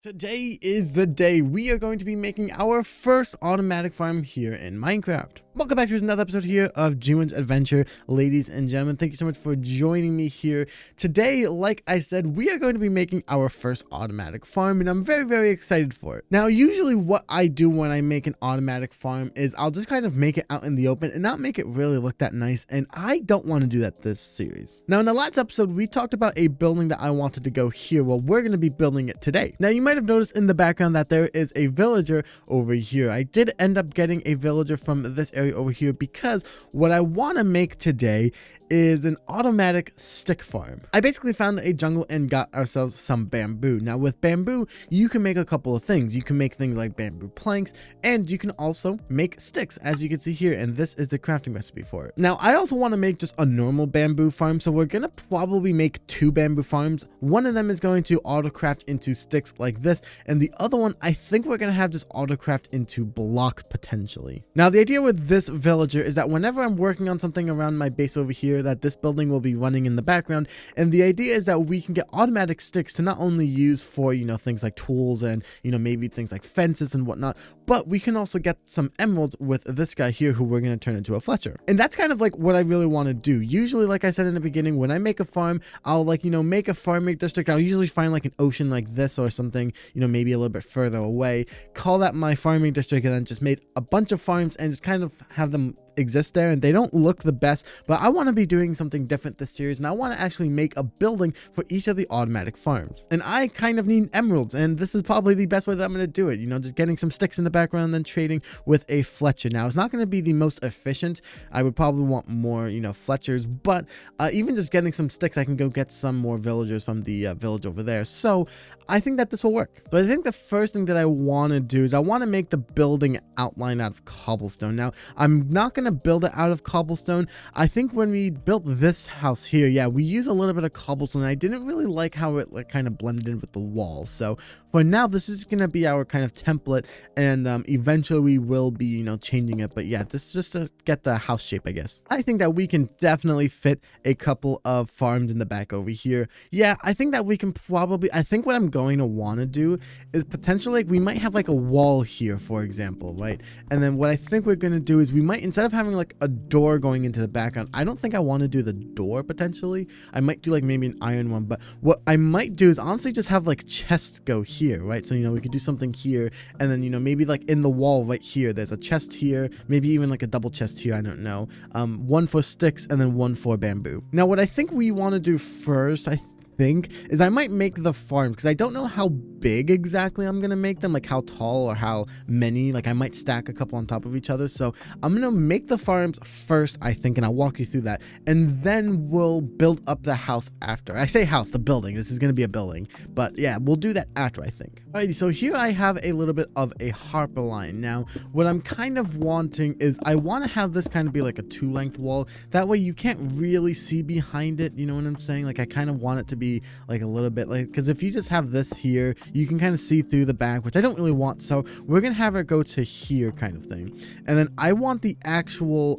Today is the day we are going to be making our first automatic farm here in Minecraft. Welcome back to another episode here of G1's Adventure. Ladies and gentlemen, thank you so much for joining me here. Today, like I said, we are going to be making our first automatic farm, and I'm very excited for it. Now, usually what I do when I make an automatic farm is I'll just kind of make it out in the open and not make it really look that nice, and I don't want to do that this series. Now, in the last episode, we talked about a building that I wanted to go here. Well, we're going to be building it today. Now, you might have noticed in the background that there is a villager over here. I did end up getting a villager from this area over here because what I want to make today is an automatic stick farm. I basically found a jungle and got ourselves some bamboo. Now with bamboo, you can make a couple of things. You can make things like bamboo planks, and you can also make sticks, as you can see here, and this is the crafting recipe for it. Now I also want to make just a normal bamboo farm, so we're gonna probably make two bamboo farms. One of them is going to auto craft into sticks like this, and the other one I think we're gonna have just auto craft into blocks potentially. Now the idea with this villager is that whenever I'm working on something around my base over here, that this building will be running in the background, and the idea is that we can get automatic sticks to not only use for, things like tools and, maybe things like fences and whatnot, but we can also get some emeralds with this guy here who we're going to turn into a Fletcher. And that's kind of like what I really want to do. Usually, like I said in the beginning, when I make a farm, I'll make a farming district. I'll usually find like an ocean like this or something, maybe a little bit further away, call that my farming district, and then just made a bunch of farms and just kind of have them exist there. And they don't look the best, but I want to be doing something different this series, and I want to actually make a building for each of the automatic farms. And I kind of need emeralds, and this is probably the best way that I'm going to do it, just getting some sticks in the background and then trading with a Fletcher. Now it's not going to be the most efficient. I would probably want more Fletchers, but even just getting some sticks, I can go get some more villagers from the village over there. So I think that this will work. But I think the first thing that I want to do is I want to make the building outline out of cobblestone. Now I'm not going to build it out of cobblestone. I think when we built this house here, yeah, we used a little bit of cobblestone. I didn't really like how it kind of blended in with the wall. So for now, this is going to be our kind of template, and eventually we will be, changing it. But yeah, this is just to get the house shape, I guess. I think that we can definitely fit a couple of farms in the back over here. Yeah, I think that we can probably, I think what I'm going to want to do is potentially, we might have like a wall here, for example, right? And then what I think we're going to do is we might, instead of having like a door going into the background, I don't think I want to do the door potentially. I might do like maybe an iron one, but what I might do is honestly just have like chests go here, right? So, we could do something here, and then, maybe like in the wall right here, there's a chest here, maybe even like a double chest here, I don't know. One for sticks and then one for bamboo. Now, what I think we want to do first, I think, is I might make the farm, because I don't know how big exactly I'm gonna make them, like how tall or how many. Like I might stack a couple on top of each other. So I'm gonna make the farms first, I think, and I'll walk you through that, and then we'll build up the house after. I say house, the building. This is gonna be a building, but yeah, we'll do that after, I think. Alrighty, so here I have a little bit of a harper line. Now what I'm kind of wanting is I want to have this kind of be like a 2-length wall, that way you can't really see behind it, you know what I'm saying? Like I kind of want it to be like a little bit like, because if you just have this here, you can kind of see through the back, which I don't really want. So we're gonna have it go to here kind of thing, and then I want the actual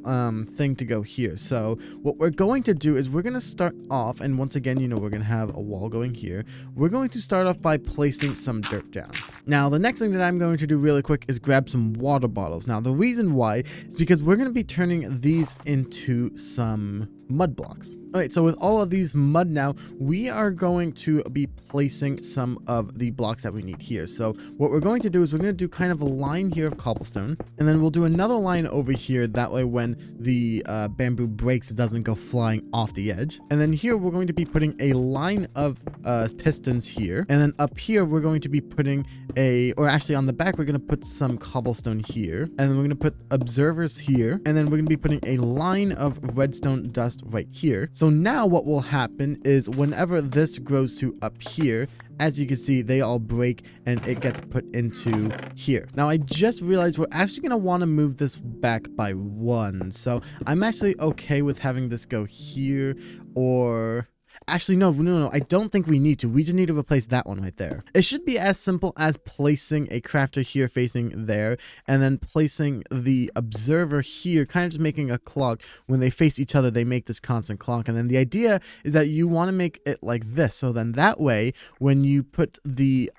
thing to go here. So what we're going to do is we're gonna start off, and once again, we're gonna have a wall going here. We're going to start off by placing some dirt down. Now the next thing that I'm going to do really quick is grab some water bottles. Now the reason why is because we're going to be turning these into some mud blocks. All right, so with all of these mud now, we are going to be placing some of the blocks that we need here. So what we're going to do is we're going to do kind of a line here of cobblestone, and then we'll do another line over here. That way when the bamboo breaks, it doesn't go flying off the edge. And then here we're going to be putting a line of pistons here, and then up here we're going to be putting or actually on the back we're going to put some cobblestone here, and then we're going to put observers here, and then we're going to be putting a line of redstone dust right here. So now what will happen is whenever this grows to up here, as you can see, they all break and it gets put into here. Now I just realized we're actually going to want to move this back by 1. So I'm actually okay with having this go here, or Actually, no, I don't think we need to. We just need to replace that one right there. It should be as simple as placing a crafter here facing there, and then placing the observer here, kind of just making a clock. When they face each other, they make this constant clock. And then the idea is that you want to make it like this. So then that way, when you put the,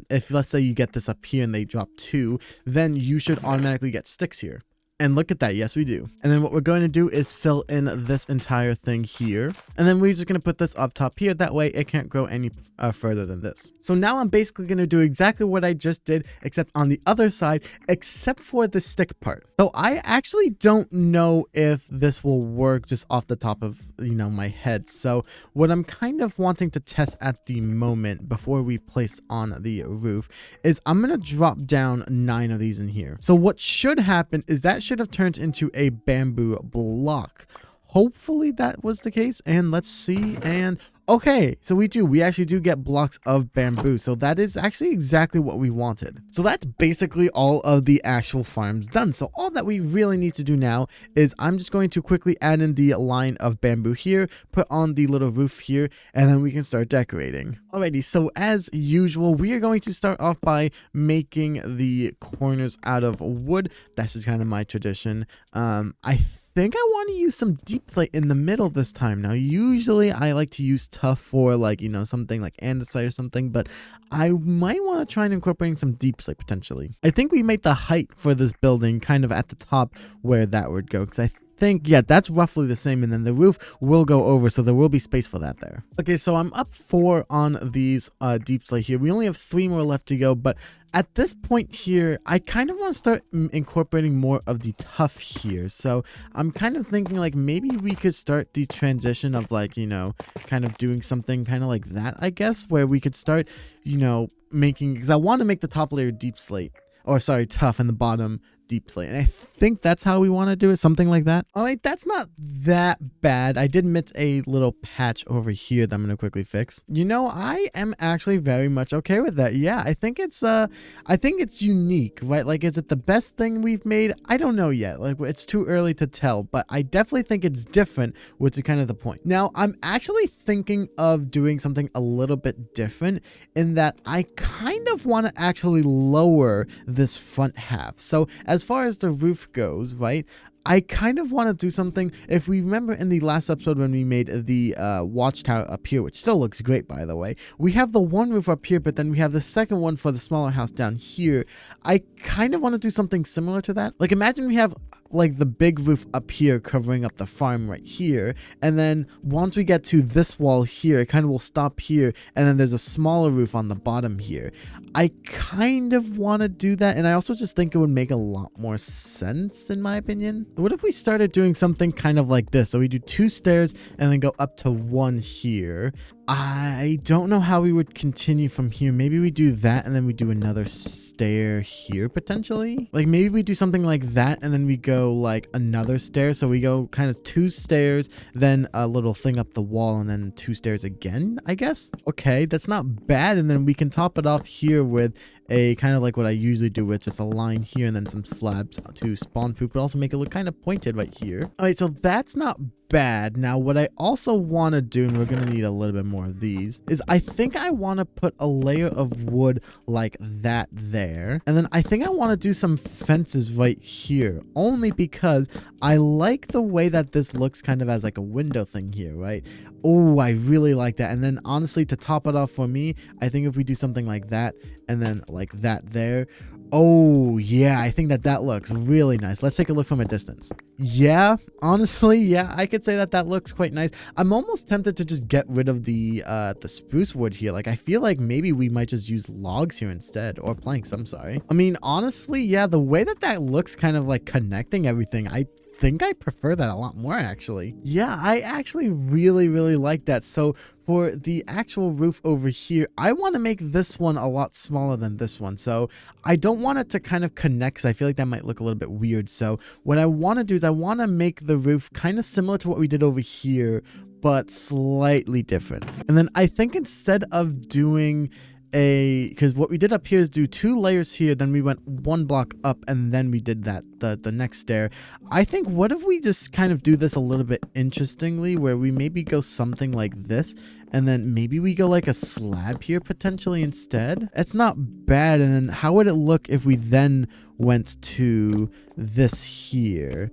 if let's say you get this up here and they drop 2, then you should automatically get sticks here. And look at that, yes we do. And then what we're going to do is fill in this entire thing here. And then we're just going to put this up top here. That way it can't grow any further than this. So now I'm basically going to do exactly what I just did, except on the other side, except for the stick part. So I actually don't know if this will work just off the top of, my head. So what I'm kind of wanting to test at the moment before we place on the roof is I'm going to drop down 9 of these in here. So what should happen is that should have turned into a bamboo block. Hopefully that was the case, and let's see. And okay, so we actually do get blocks of bamboo, so that is actually exactly what we wanted. So that's basically all of the actual farms done. So all that we really need to do now is I'm just going to quickly add in the line of bamboo here, put on the little roof here, and then we can start decorating. Alrighty, so as usual, we are going to start off by making the corners out of wood. That's just kind of my tradition. I think I want to use some deep slate in the middle this time. Now, usually I like to use tough for like, something like andesite or something, but I might want to try and incorporate some deep slate potentially. I think we made the height for this building kind of at the top where that would go, because I think, yeah, that's roughly the same, and then the roof will go over, so there will be space for that there. Okay, so I'm up 4 on these deep slate here. We only have 3 more left to go, but at this point here, I kind of want to start incorporating more of the tough here. So I'm kind of thinking like maybe we could start the transition of like, kind of doing something kind of like that, I guess, where we could start, making, because I want to make the top layer deep slate, or sorry, tough, and the bottom deep slate. And I think that's how we want to do it, something like that. All right, that's not that bad. I did miss a little patch over here that I'm going to quickly fix. I am actually very much okay with that. Yeah, I think it's unique, right? Like, is it the best thing we've made? I don't know yet. Like, it's too early to tell, but I definitely think it's different, which is kind of the point. Now, I'm actually thinking of doing something a little bit different in that I kind of want to actually lower this front half. So as far as the roof goes, right, I kind of want to do something. If we remember in the last episode when we made the watchtower up here, which still looks great, by the way, we have the one roof up here, but then we have the second one for the smaller house down here. I kind of want to do something similar to that. Like, imagine we have like the big roof up here covering up the farm right here, and then once we get to this wall here, it kind of will stop here, and then there's a smaller roof on the bottom here. I kind of want to do that, and I also just think it would make a lot more sense in my opinion. So what if we started doing something kind of like this? So we do 2 stairs and then go up to 1 here. I don't know how we would continue from here. Maybe we do that and then we do another stair here potentially. Like maybe we do something like that and then we go like another stair. So we go kind of 2 stairs, then a little thing up the wall, and then 2 stairs again, I guess. Okay, that's not bad. And then we can top it off here with a kind of like what I usually do with just a line here and then some slabs to spawn proof, but also make it look kind of pointed right here. All right, so that's not bad. Now what I also want to do, and we're going to need a little bit more of these, is I think I want to put a layer of wood like that there, and then I think I want to do some fences right here, only because I like the way that this looks kind of as like a window thing here, right? Oh, I really like that. And then honestly, to top it off for me, I think if we do something like that and then like that there, oh yeah, I think that looks really nice. Let's take a look from a distance. Yeah, honestly, yeah, I could say that looks quite nice. I'm almost tempted to just get rid of the spruce wood here. Like I feel like maybe we might just use logs here instead, or planks, I'm sorry. I mean, honestly, yeah, the way that looks kind of like connecting everything, I think I prefer that a lot more actually. Yeah, I actually really like that. So for the actual roof over here, I want to make this one a lot smaller than this one. So I don't want it to kind of connect, because I feel like that might look a little bit weird. So what I want to do is I want to make the roof kind of similar to what we did over here, but slightly different. And then I think instead of doing because what we did up here is do 2 layers here, then we went 1 block up, and then we did that, the next stair. I think, what if we just kind of do this a little bit interestingly, where we maybe go something like this, and then maybe we go like a slab here potentially instead? It's not bad. And then how would it look if we then went to this here?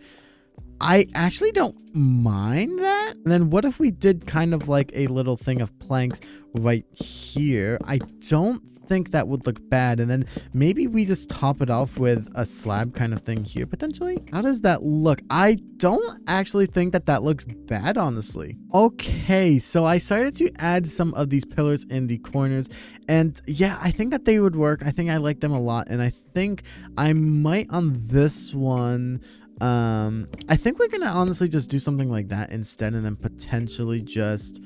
I actually don't mind that. And then what if we did kind of like a little thing of planks right here? I don't think that would look bad. And then maybe we just top it off with a slab kind of thing here potentially. How does that look? I don't actually think that that looks bad, honestly. Okay, so I started to add some of these pillars in the corners, and yeah, I think that they would work. I think I like them a lot, and I think I might on this one, I think we're gonna honestly just do something like that instead, and then potentially just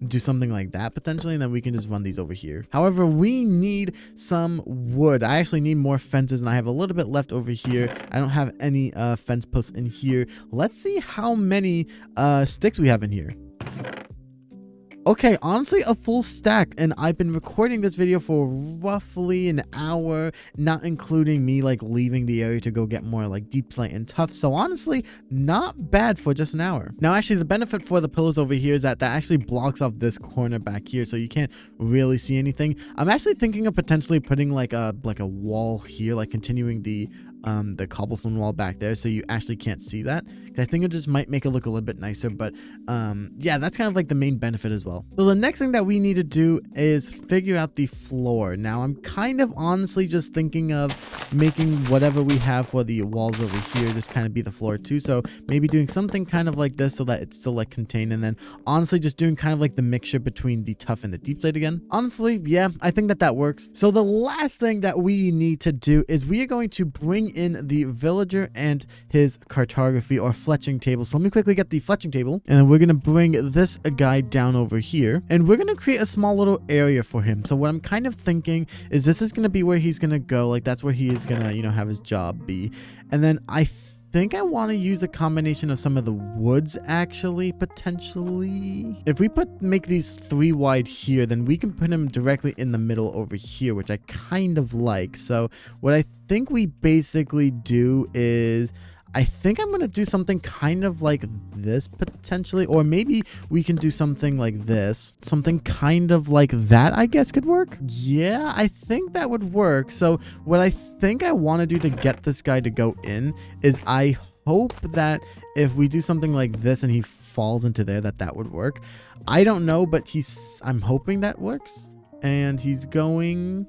do something like that potentially, and then we can just run these over here. However, we need some wood. I actually need more fences, and I have a little bit left over here. I don't have any fence posts in here. Let's see how many sticks we have in here. Okay, honestly, a full stack, and I've been recording this video for roughly an hour, not including me like leaving the area to go get more like deep slate and tough. So honestly, not bad for just an hour. Now, actually, the benefit for the pillars over here is that actually blocks off this corner back here, so you can't really see anything. I'm actually thinking of potentially putting like a wall here, like continuing the cobblestone wall back there, so you actually can't see that. I think it just might make it look a little bit nicer, but yeah, that's kind of like the main benefit as well. So the next thing that we need to do is figure out the floor. Now, I'm kind of honestly just thinking of making whatever we have for the walls over here just kind of be the floor too. So maybe doing something kind of like this so that it's still like contained, and then honestly just doing kind of like the mixture between the tough and the deep slate again. Honestly, yeah, I think that that works. So the last thing that we need to do is we are going to bring in the villager and his cartography or fletching table. So let me quickly get the fletching table, and then we're going to bring this guy down over here, and we're going to create a small little area for him. So what I'm kind of thinking is this is going to be where he's going to go. Like that's where he is going to, you know, have his job be. And then I think I want to use a combination of some of the woods actually, potentially. If we make these 3 wide here, then we can put him directly in the middle over here, which I kind of like. So what I think we basically do is I think I'm going to do something kind of like this potentially, or maybe we can do something like this. Something kind of like that, I guess, could work. Yeah, I think that would work. So what I think I want to do to get this guy to go in is I hope that if we do something like this and he falls into there, that would work. I don't know, but I'm hoping that works. And he's going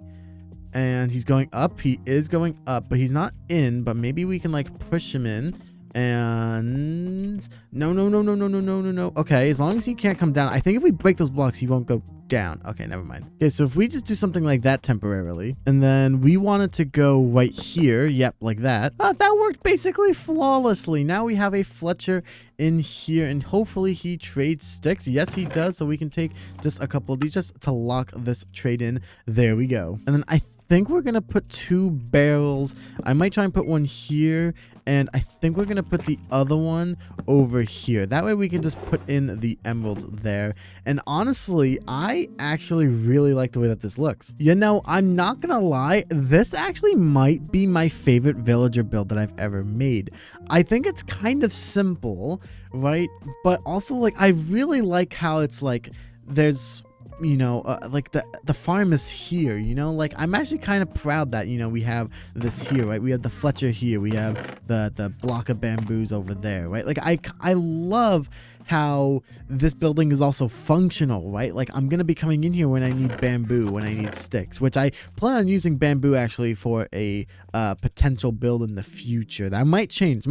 up. He is going up, but he's not in. But maybe we can like push him in. And no. Okay, as long as he can't come down. I think if we break those blocks, he won't go down. Okay, never mind. Okay, so if we just do something like that temporarily, and then we want it to go right here. Yep, like that. That worked basically flawlessly. Now we have a Fletcher in here, and hopefully he trades sticks. Yes, he does. So we can take just a couple of these just to lock this trade in. There we go. And then I think we're gonna put 2 barrels. I might try and put one here, and I think we're gonna put the other one over here. That way we can just put in the emeralds there. And honestly, I actually really like the way that this looks. You know, I'm not gonna lie, this actually might be my favorite villager build that I've ever made. I think it's kind of simple, right? But also, like, I really like how it's like there's, you know, like the farm is here, you know, like I'm actually kind of proud that, you know, we have this here, right? We have the Fletcher here, we have the block of bamboos over there, right? Like I love how this building is also functional, right? Like I'm gonna be coming in here when I need bamboo, when I need sticks, which I plan on using bamboo actually for a potential build in the future. That might change,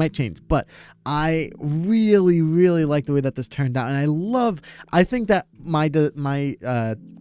but I really like the way that this turned out, and I think that my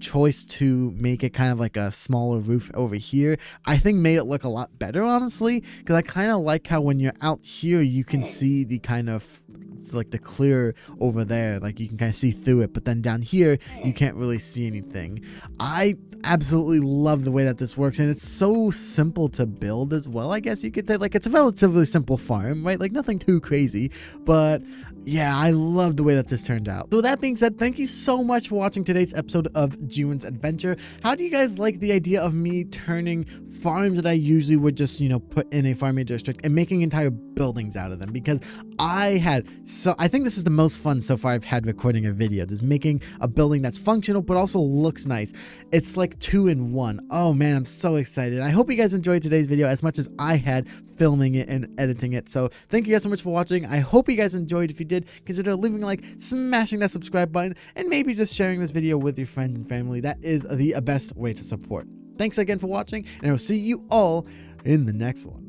choice to make it kind of like a smaller roof over here, I think made it look a lot better, honestly, because I kind of like how when you're out here you can see the kind of, it's like the clear over there, like you can kind of see through it, but then down here you can't really see anything. I absolutely love the way that this works, and it's so simple to build as well, I guess you could say. Like, it's a relatively simple farm, right? Like nothing too crazy, but Yeah, I love the way that this turned out. So with that being said, thank you so much for watching today's episode of G1's Adventure. How do you guys like the idea of me turning farms that I usually would just, put in a farming district and making entire buildings out of them? Because I think this is the most fun so far I've had recording a video, just making a building that's functional but also looks nice. It's like 2 in 1. Oh man, I'm so excited. I hope you guys enjoyed today's video as much as I had filming it and editing it. So thank you guys so much for watching. I hope you guys enjoyed. If you did, consider leaving a like, smashing that subscribe button, and maybe just sharing this video with your friends and family. That is the best way to support. Thanks again for watching, and I'll see you all in the next one.